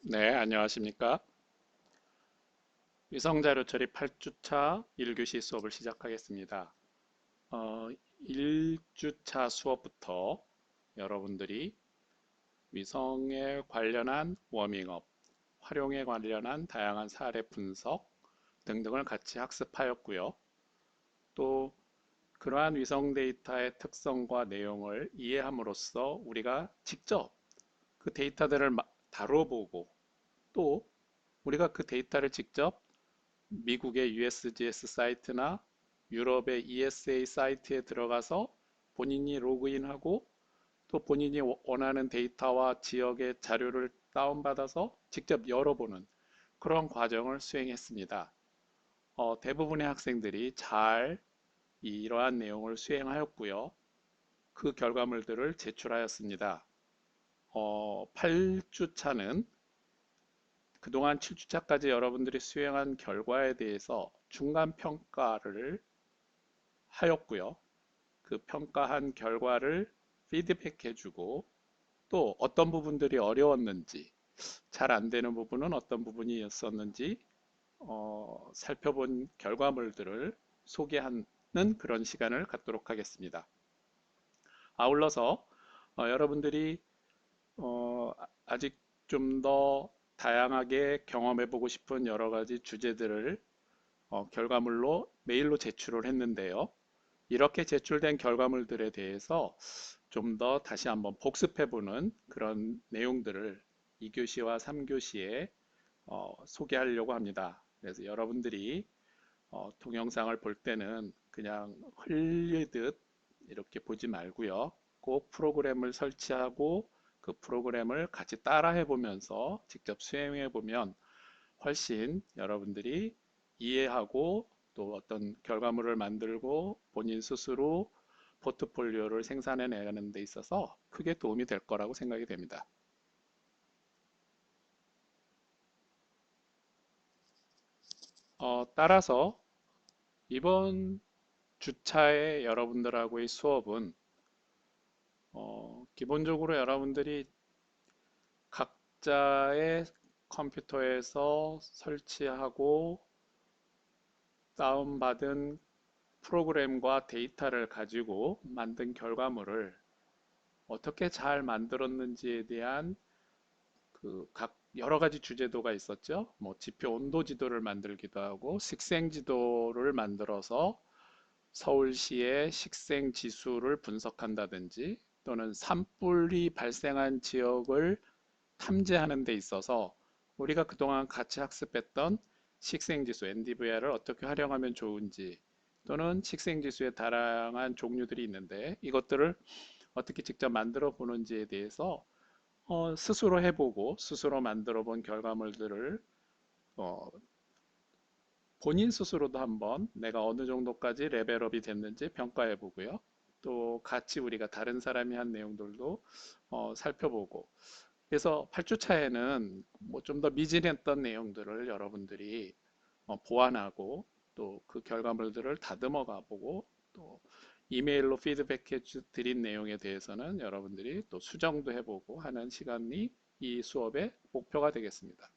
네, 안녕하십니까. 위성자료 처리 8주차 1교시 수업을 시작하겠습니다. 어, 1주차 수업부터 여러분들이 위성에 관련한 워밍업, 활용에 관련한 다양한 사례 분석 등등을 같이 학습하였고요. 또 그러한 위성 데이터의 특성과 내용을 이해함으로써 우리가 직접 그 데이터들을 다뤄보고 또 우리가 그 데이터를 직접 미국의 USGS 사이트나 유럽의 ESA 사이트에 들어가서 본인이 로그인하고 또 본인이 원하는 데이터와 지역의 자료를 다운받아서 직접 열어보는 그런 과정을 수행했습니다. 대부분의 학생들이 잘 이러한 내용을 수행하였고요. 그 결과물들을 제출하였습니다. 8주차는 그동안 7주차까지 여러분들이 수행한 결과에 대해서 중간 평가를 하였고요. 그 평가한 결과를 피드백해주고 또 어떤 부분들이 어려웠는지 잘 안 되는 부분은 어떤 부분이었었는지 살펴본 결과물들을 소개하는 그런 시간을 갖도록 하겠습니다. 아울러서 여러분들이 아직 좀 더 다양하게 경험해보고 싶은 여러 가지 주제들을 결과물로 메일로 제출을 했는데요. 이렇게 제출된 결과물들에 대해서 좀 더 다시 한번 복습해보는 그런 내용들을 2교시와 3교시에 소개하려고 합니다. 그래서 여러분들이 동영상을 볼 때는 그냥 흘리듯 이렇게 보지 말고요. 꼭 프로그램을 설치하고 그 프로그램을 같이 따라해 보면서 직접 수행해 보면 훨씬 여러분들이 이해하고 또 어떤 결과물을 만들고 본인 스스로 포트폴리오를 생산해 내는 데 있어서 크게 도움이 될 거라고 생각이 됩니다. 따라서 이번 주차의 여러분들하고의 수업은 기본적으로 여러분들이 각자의 컴퓨터에서 설치하고 다운받은 프로그램과 데이터를 가지고 만든 결과물을 어떻게 잘 만들었는지에 대한 그 각 여러 가지 주제도가 있었죠. 뭐 지표 온도 지도를 만들기도 하고 식생 지도를 만들어서 서울시의 식생 지수를 분석한다든지 또는 산불이 발생한 지역을 탐지하는 데 있어서 우리가 그동안 같이 학습했던 식생지수 NDVR을 어떻게 활용하면 좋은지 또는 식생지수의 다양한 종류들이 있는데 이것들을 어떻게 직접 만들어 보는지에 대해서 스스로 해보고 스스로 만들어 본 결과물들을 어, 본인 스스로도 한번 내가 어느 정도까지 레벨업이 됐는지 평가해 보고요. 또 같이 우리가 다른 사람이 한 내용들도 살펴보고 그래서 8주차에는 뭐 좀 더 미진했던 내용들을 여러분들이 보완하고 또 그 결과물들을 다듬어 가보고 또 이메일로 피드백해 드린 내용에 대해서는 여러분들이 또 수정도 해보고 하는 시간이 이 수업의 목표가 되겠습니다.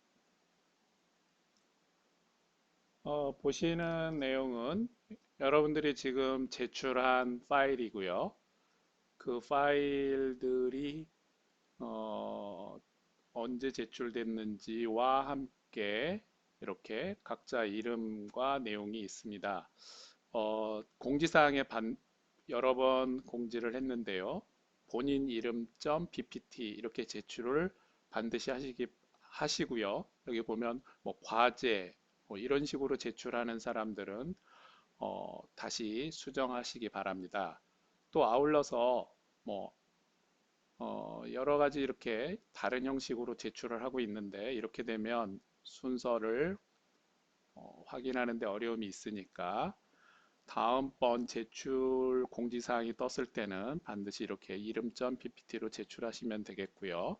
보시는 내용은 여러분들이 지금 제출한 파일이고요. 그 파일들이 어, 언제 제출됐는지와 함께 이렇게 각자 이름과 내용이 있습니다. 공지사항에 여러 번 공지를 했는데요. 본인 이름.bpt 이렇게 제출을 반드시 하시고요. 여기 보면 뭐 과제 뭐 이런 식으로 제출하는 사람들은 다시 수정하시기 바랍니다. 또 아울러서 뭐 여러 가지 이렇게 다른 형식으로 제출을 하고 있는데 이렇게 되면 순서를 확인하는 데 어려움이 있으니까 다음번 제출 공지사항이 떴을 때는 반드시 이렇게 이름.ppt로 제출하시면 되겠고요.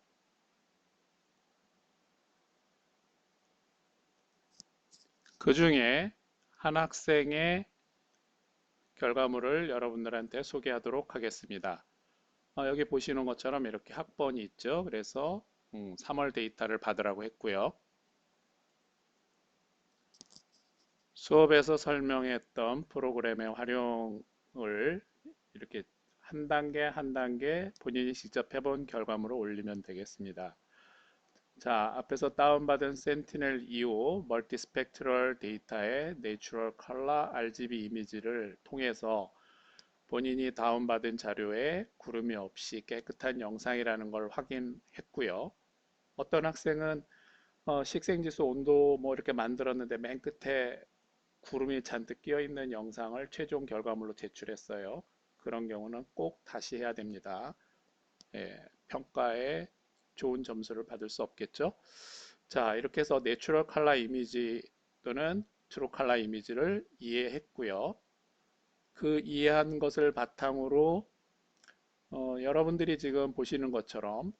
그 중에 한 학생의 결과물을 여러분들한테 소개하도록 하겠습니다. 여기 보시는 것처럼 이렇게 학번이 있죠. 그래서 3월 데이터를 받으라고 했고요. 수업에서 설명했던 프로그램의 활용을 이렇게 한 단계 한 단계 본인이 직접 해본 결과물을 올리면 되겠습니다. 자, 앞에서 다운받은 센티넬-25 멀티스펙트럴 데이터의 내추럴 컬러 RGB 이미지를 통해서 본인이 다운받은 자료에 구름이 없이 깨끗한 영상이라는 걸 확인했고요. 어떤 학생은 식생지수 온도 뭐 이렇게 만들었는데 맨 끝에 구름이 잔뜩 끼어 있는 영상을 최종 결과물로 제출했어요. 그런 경우는 꼭 다시 해야 됩니다. 예, 평가에 좋은 점수를 받을 수 없겠죠. 자, 이렇게 해서 내추럴 컬러 이미지 또는 트루 컬러 이미지를 이해했고요. 그 이해한 것을 바탕으로 여러분들이 지금 보시는 것처럼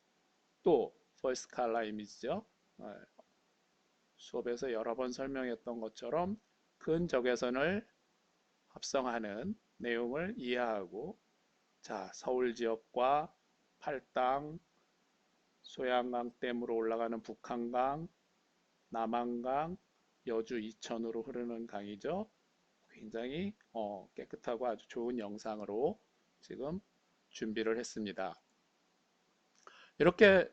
또 퍼스트 컬러 이미지죠. 어, 수업에서 여러 번 설명했던 것처럼 근 적외선을 합성하는 내용을 이해하고, 자, 서울 지역과 팔당, 소양강 댐으로 올라가는 북한강, 남한강, 여주 이천으로 흐르는 강이죠. 굉장히 깨끗하고 아주 좋은 영상으로 지금 준비를 했습니다. 이렇게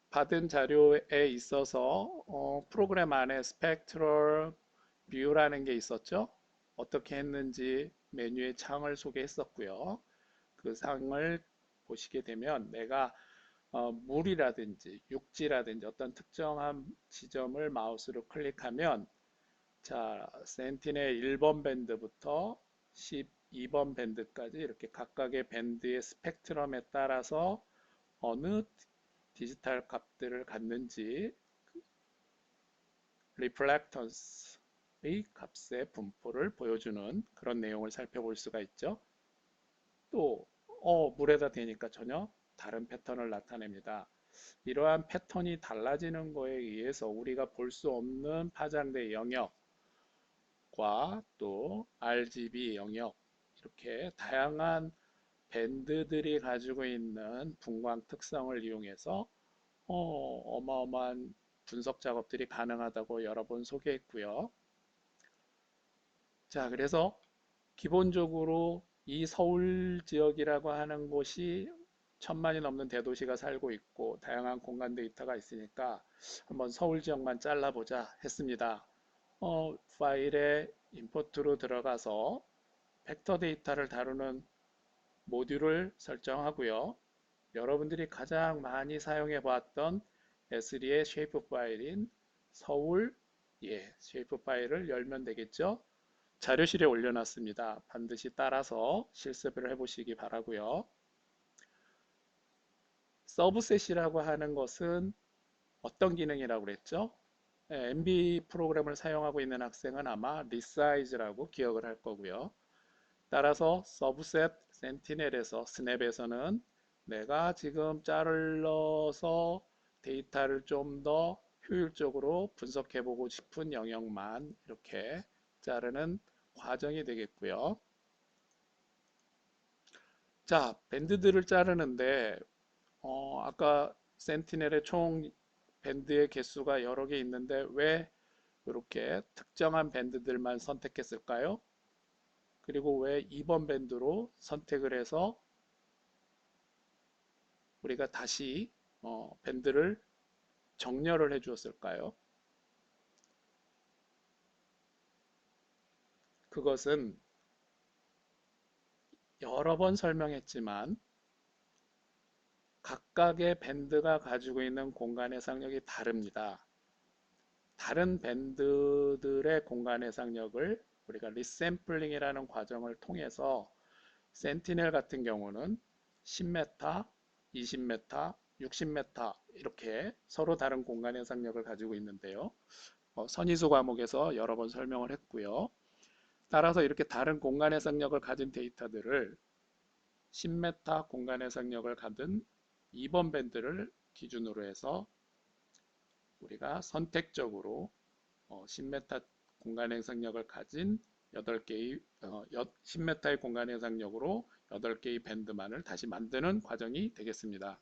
받은 자료에 있어서 프로그램 안에 스펙트럴 뷰라는 게 있었죠. 어떻게 했는지 메뉴의 창을 소개했었고요. 그 상을 보시게 되면 내가 물이라든지 육지라든지 어떤 특정한 지점을 마우스로 클릭하면, 자, 센티넬 1번 밴드부터 12번 밴드까지 이렇게 각각의 밴드의 스펙트럼에 따라서 어느 디지털 값들을 갖는지 리플렉턴스의 값의 분포를 보여주는 그런 내용을 살펴볼 수가 있죠. 또 물에다 대니까 전혀 다른 패턴을 나타냅니다. 이러한 패턴이 달라지는 거에 의해서 우리가 볼 수 없는 파장대 영역과 또 RGB 영역, 이렇게 다양한 밴드들이 가지고 있는 분광 특성을 이용해서 어마어마한 분석 작업들이 가능하다고 여러 번 소개했고요. 자, 그래서 기본적으로 이 서울 지역이라고 하는 곳이 1000만이 넘는 대도시가 살고 있고 다양한 공간 데이터가 있으니까 한번 서울 지역만 잘라보자 했습니다. 파일에 임포트로 들어가서 벡터 데이터를 다루는 모듈을 설정하고요. 여러분들이 가장 많이 사용해 보았던 S3의 쉐이프 파일인 서울, 쉐이프 파일을 열면 되겠죠. 자료실에 올려놨습니다. 반드시 따라서 실습을 해보시기 바라고요. 서브셋이라고 하는 것은 어떤 기능이라고 그랬죠? MB 프로그램을 사용하고 있는 학생은 아마 리사이즈라고 기억을 할 거고요. 따라서 서브셋 센티넬에서 스냅에서는 내가 지금 잘라서 데이터를 좀 더 효율적으로 분석해보고 싶은 영역만 이렇게 자르는 과정이 되겠고요. 자, 밴드들을 자르는데 아까 센티넬의 총 밴드의 개수가 여러 개 있는데 왜 이렇게 특정한 밴드들만 선택했을까요? 그리고 왜 2번 밴드로 선택을 해서 우리가 다시 밴드를 정렬을 해 주었을까요? 그것은 여러 번 설명했지만 각각의 밴드가 가지고 있는 공간 해상력이 다릅니다. 다른 밴드들의 공간 해상력을 우리가 리샘플링이라는 과정을 통해서 센티넬 같은 경우는 10m, 20m, 60m 이렇게 서로 다른 공간 해상력을 가지고 있는데요. 선의수 과목에서 여러 번 설명을 했고요. 따라서 이렇게 다른 공간 해상력을 가진 데이터들을 10m 공간 해상력을 가진 2번 밴드를 기준으로 해서 우리가 선택적으로 10m 공간 해상력을 가진 8개의 10m의 공간 해상력으로 8개의 밴드만을 다시 만드는 과정이 되겠습니다.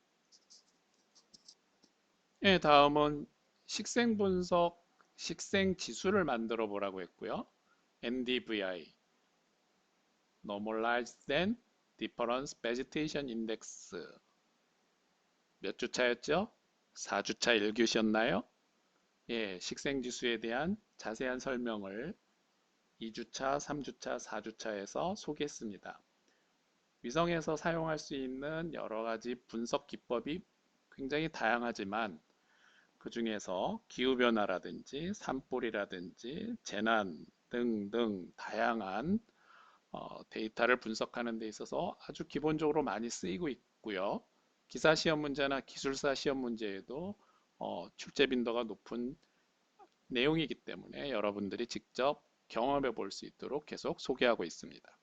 예, 다음은 식생 분석, 식생 지수를 만들어 보라고 했고요. NDVI, Normalized Then Difference Vegetation Index. 몇 주차였죠? 4주차 1교시였나요? 예, 식생 지수에 대한 자세한 설명을 2주차, 3주차, 4주차에서 소개했습니다. 위성에서 사용할 수 있는 여러 가지 분석 기법이 굉장히 다양하지만 그 중에서 기후변화라든지 산불이라든지 재난 등등 다양한 데이터를 분석하는 데 있어서 아주 기본적으로 많이 쓰이고 있고요. 기사 시험 문제나 기술사 시험 문제에도 출제 빈도가 높은 내용이기 때문에 여러분들이 직접 경험해 볼 수 있도록 계속 소개하고 있습니다.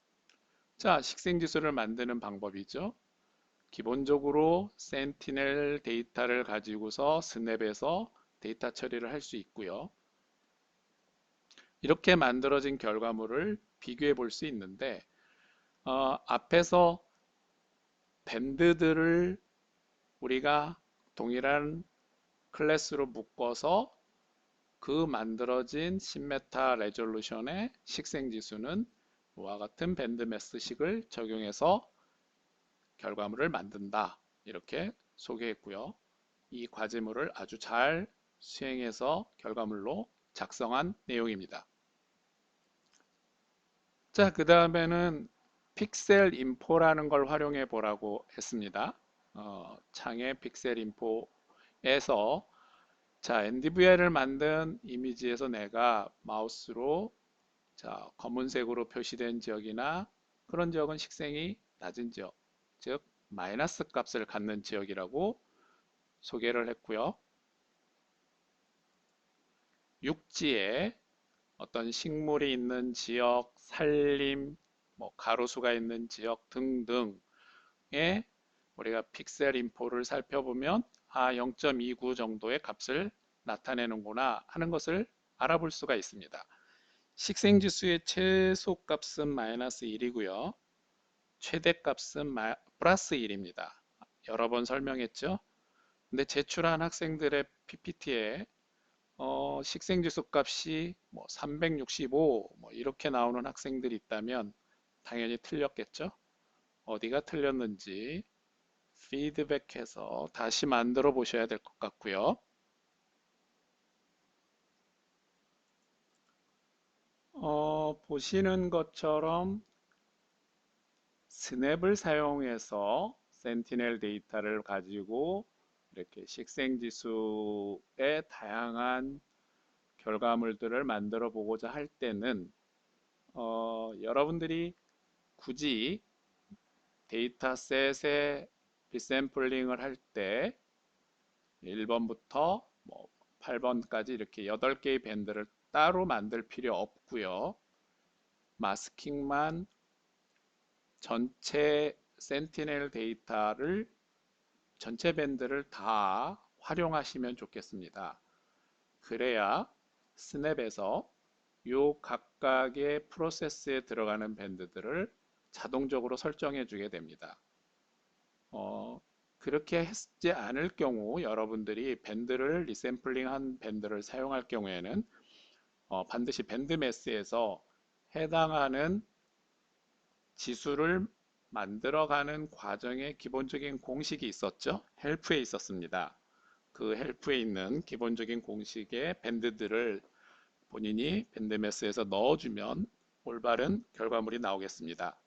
자, 식생지수를 만드는 방법이죠. 기본적으로 센티넬 데이터를 가지고서 스냅에서 데이터 처리를 할 수 있고요. 이렇게 만들어진 결과물을 비교해 볼 수 있는데 앞에서 밴드들을 우리가 동일한 클래스로 묶어서 그 만들어진 10m 레졸루션의 식생지수는 이와 같은 밴드 매스식을 적용해서 결과물을 만든다. 이렇게 소개했고요. 이 과제물을 아주 잘 수행해서 결과물로 작성한 내용입니다. 자, 그 다음에는 픽셀 인포라는 걸 활용해 보라고 했습니다. 창의 픽셀 인포에서 자, NDVI를 만든 이미지에서 내가 마우스로 자, 검은색으로 표시된 지역이나 그런 지역은 식생이 낮은 지역, 즉 마이너스 값을 갖는 지역이라고 소개를 했고요. 육지에 어떤 식물이 있는 지역, 산림, 뭐 가로수가 있는 지역 등등에 우리가 픽셀 인포를 살펴보면 0.29 정도의 값을 나타내는구나 하는 것을 알아볼 수가 있습니다. 식생지수의 최소값은 마이너스 1이고요. 최대값은 플러스 1입니다. 여러 번 설명했죠. 근데 제출한 학생들의 PPT에 식생지수 값이 뭐 365 뭐 이렇게 나오는 학생들이 있다면 당연히 틀렸겠죠. 어디가 틀렸는지 피드백해서 다시 만들어 보셔야 될 것 같고요. 보시는 것처럼 스냅을 사용해서 센티넬 데이터를 가지고 이렇게 식생지수의 다양한 결과물들을 만들어 보고자 할 때는 여러분들이 굳이 데이터셋의 리샘플링을 할 때 1번부터 뭐 8번까지 이렇게 8개의 밴드를 따로 만들 필요 없고요. 마스킹만 전체 센티넬 데이터를 전체 밴드를 다 활용하시면 좋겠습니다. 그래야 스냅에서 요 각각의 프로세스에 들어가는 밴드들을 자동적으로 설정해 주게 됩니다. 그렇게 했지 않을 경우 여러분들이 밴드를 리샘플링한 밴드를 사용할 경우에는 반드시 밴드 매스에서 해당하는 지수를 만들어가는 과정에 기본적인 공식이 있었죠. 헬프에 있었습니다. 그 헬프에 있는 기본적인 공식의 밴드들을 본인이 밴드 매스에서 넣어주면 올바른 결과물이 나오겠습니다.